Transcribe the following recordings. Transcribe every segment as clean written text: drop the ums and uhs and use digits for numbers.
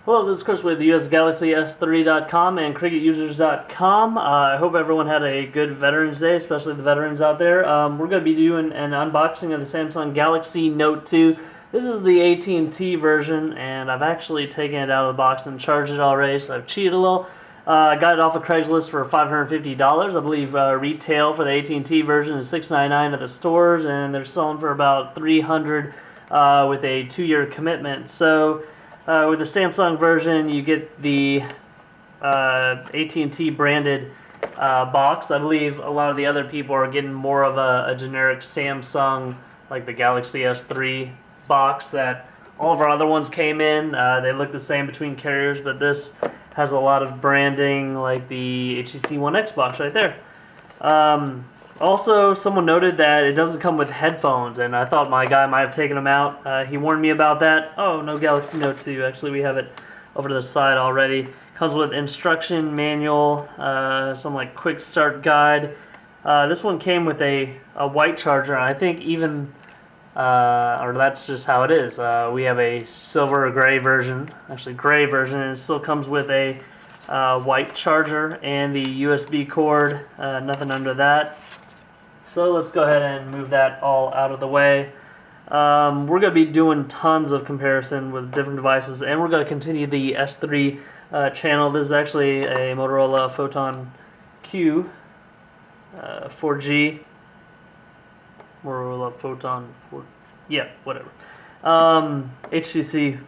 Hello, this is Chris with usgalaxys3.com and cricketusers.com. I hope everyone had a good Veterans Day, especially the veterans out there. We're going to be doing an unboxing of the Samsung Galaxy Note 2. This is the AT&T version, and I've actually taken it out of the box and charged it already, so I've cheated a little. I got it off of Craigslist for $550. I believe retail for the AT&T version is $699 at the stores, and they're selling for about $300 with a 2-year commitment. So with the Samsung version, you get the AT&T branded box. I believe a lot of the other people are getting more of a generic Samsung, like the Galaxy S3 box that all of our other ones came in. They look the same between carriers, but this has a lot of branding, like the HTC One X box right there. Also, someone noted that it doesn't come with headphones, and I thought my guy might have taken them out. He warned me about that. Oh, no Galaxy Note 2. Actually, we have it over to the side already. Comes with instruction manual, some like quick start guide. This one came with a white charger, and I think even, or that's just how it is. We have a silver or gray version, actually gray version, and it still comes with a white charger and the USB cord, nothing under that. So let's go ahead and move that all out of the way. We're going to be doing tons of comparison with different devices, and we're going to continue the S3 channel. This is actually a Motorola Photon Q 4G. Motorola Photon 4, yeah, whatever. HTC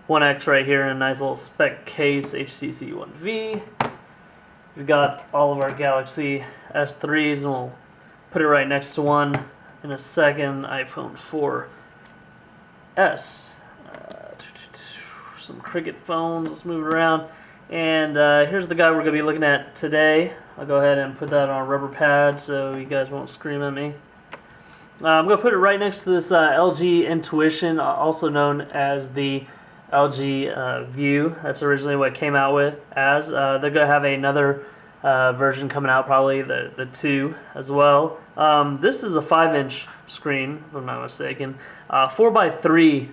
One X right here in a nice little spec case. HTC One V. We've got all of our Galaxy S3s, and we'll put it right next to one in a second. iPhone 4S. Some Cricket phones. Let's move it around. And here's the guy we're going to be looking at today. I'll go ahead and put that on a rubber pad so you guys won't scream at me. I'm going to put it right next to this LG Intuition, also known as the LG View. That's originally what it came out with as. They're going to have another version coming out, probably the 2 as well. This is a 5-inch screen, if I'm not mistaken, 4x3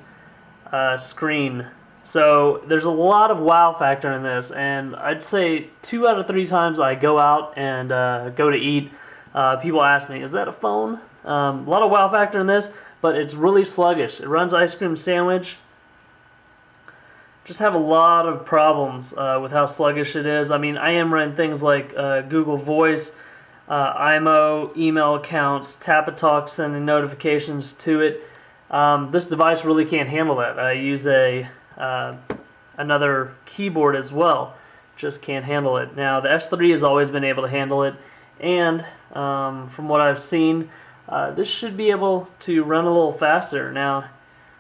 screen. So there's a lot of wow factor in this, and I'd say 2 out of 3 times I go out and go to eat, people ask me, is that a phone? A lot of wow factor in this, but it's really sluggish. It runs ice cream sandwich. Just have a lot of problems with how sluggish it is. I mean, I am running things like Google Voice, IMO, email accounts, Tap-a-Talk, sending notifications to it. This device really can't handle that. I use another keyboard as well. Just can't handle it. Now, the S3 has always been able to handle it, and from what I've seen, this should be able to run a little faster. Now,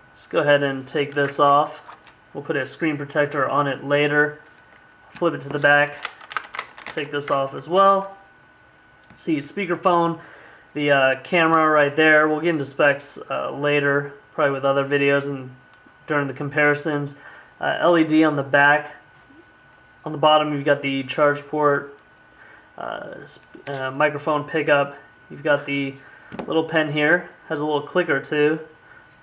let's go ahead and take this off. We'll put a screen protector on it later. Flip it to the back. Take this off as well. See, speakerphone, the camera right there. We'll get into specs later, probably with other videos and during the comparisons. LED on the back. On the bottom, you've got the charge port, microphone pickup. You've got the little pen here. Has a little clicker too.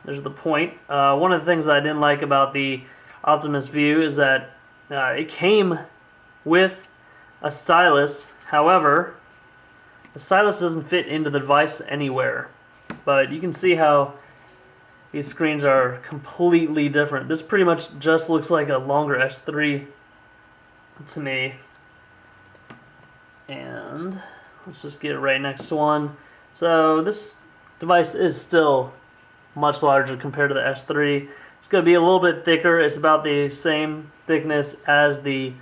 There's the point. One of the things I didn't like about the Optimus View is that it came with a stylus. However, the stylus doesn't fit into the device anywhere. But you can see how these screens are completely different. This pretty much just looks like a longer S3 to me. And let's just get it right next to one. So this device is still much larger compared to the S3. It's going to be a little bit thicker. It's about the same thickness as the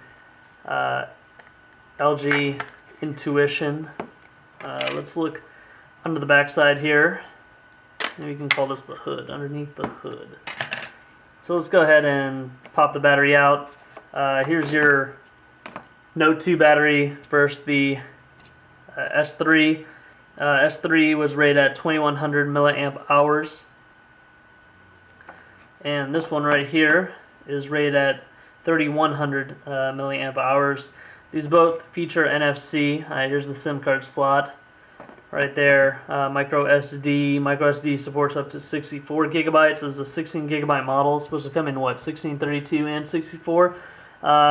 LG Intuition. Let's look under the backside here. Maybe we can call this the hood, underneath the hood. So let's go ahead and pop the battery out. Here's your Note 2 battery versus the S3. S3 was rated at 2100 milliamp hours. And this one right here is rated at 3100 milliamp hours. These both feature NFC. Here's the SIM card slot right there. Micro SD supports up to 64 gigabytes. This is a 16 gigabyte model. It's supposed to come in what, 16, 32, and 64.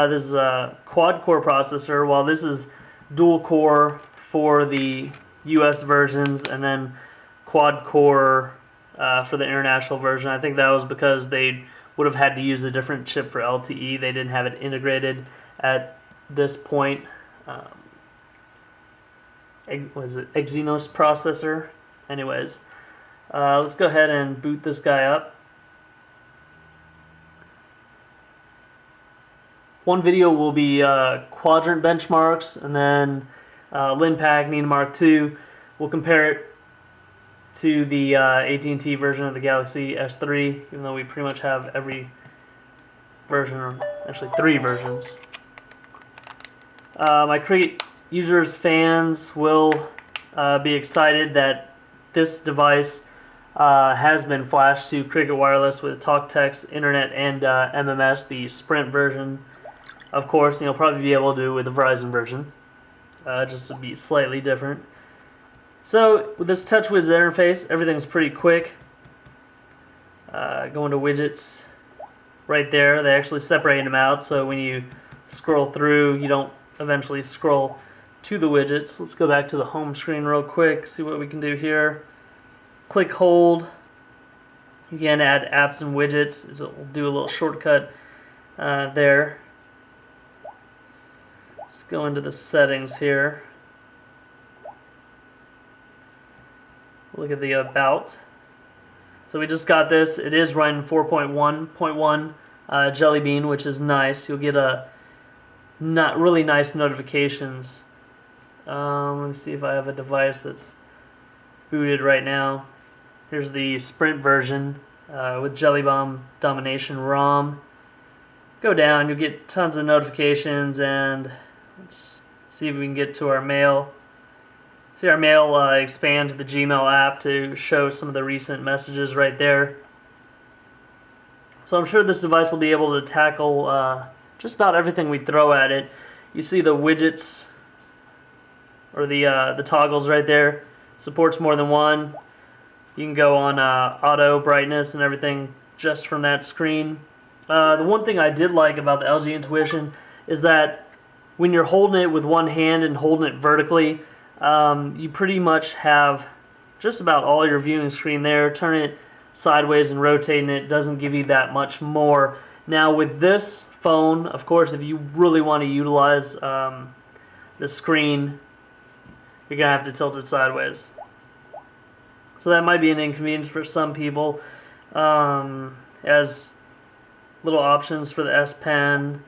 This is a quad core processor, while this is dual core for the US versions, and then quad core for the international version. I think that was because they would have had to use a different chip for LTE. They didn't have it integrated at this point. Was it Exynos processor? Anyways, let's go ahead and boot this guy up. One video will be quadrant benchmarks, and then Linpack Nina Mark II. We'll compare it to the AT&T version of the Galaxy S3, even though we pretty much have every version, or actually 3 versions. My Cricket users, fans will be excited that this device has been flashed to Cricket Wireless with Talk, Text, Internet, and MMS, the Sprint version. Of course, you'll probably be able to do it with the Verizon version, just to be slightly different. So with this TouchWiz interface, everything's pretty quick. Go into widgets right there. They actually separate them out, so when you scroll through, you don't eventually scroll to the widgets. Let's go back to the home screen real quick, see what we can do here. Click hold. You can add apps and widgets. We'll do a little shortcut there. Let's go into the settings here. Look at the about. So we just got this. It is running 4.1.1 Jelly Bean, which is nice. You'll get a really nice notifications. Let me see if I have a device that's booted right now. Here's the Sprint version with Jelly Bomb Domination ROM. Go down, you'll get tons of notifications, and let's see if we can get to our mail. See, our mail expands the Gmail app to show some of the recent messages right there. So I'm sure this device will be able to tackle just about everything we throw at it. You see the widgets, or the toggles right there. Supports more than one. You can go on auto brightness and everything just from that screen. The one thing I did like about the LG Intuition is that when you're holding it with one hand and holding it vertically, you pretty much have just about all your viewing screen there. Turn it sideways and rotating it doesn't give you that much more. Now with this phone, of course, if you really want to utilize the screen, you're going to have to tilt it sideways. So that might be an inconvenience for some people. As little options for the S Pen.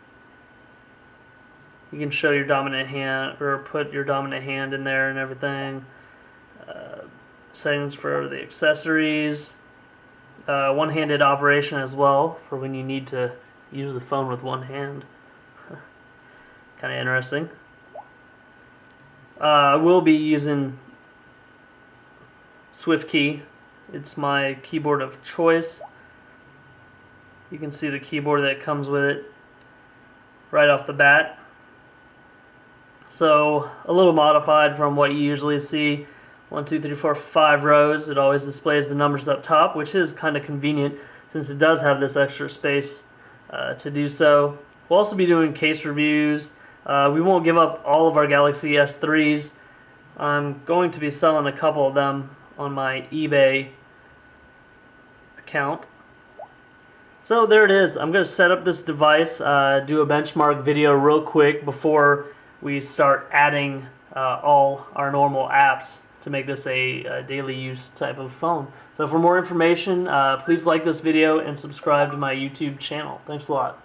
You can show your dominant hand, or put your dominant hand in there and everything. Settings for the accessories. One-handed operation as well, for when you need to use the phone with one hand. Kind of interesting. I will be using SwiftKey. It's my keyboard of choice. You can see the keyboard that comes with it right off the bat. So a little modified from what you usually see. 1, 2, 3, 4, 5 rows. It always displays the numbers up top, which is kind of convenient since it does have this extra space to do so. We'll also be doing case reviews. We won't give up all of our Galaxy S3s. I'm going to be selling a couple of them on my eBay account. So there it is. I'm going to set up this device, do a benchmark video real quick before we start adding all our normal apps to make this a daily use type of phone. So for more information, please like this video and subscribe to my YouTube channel. Thanks a lot.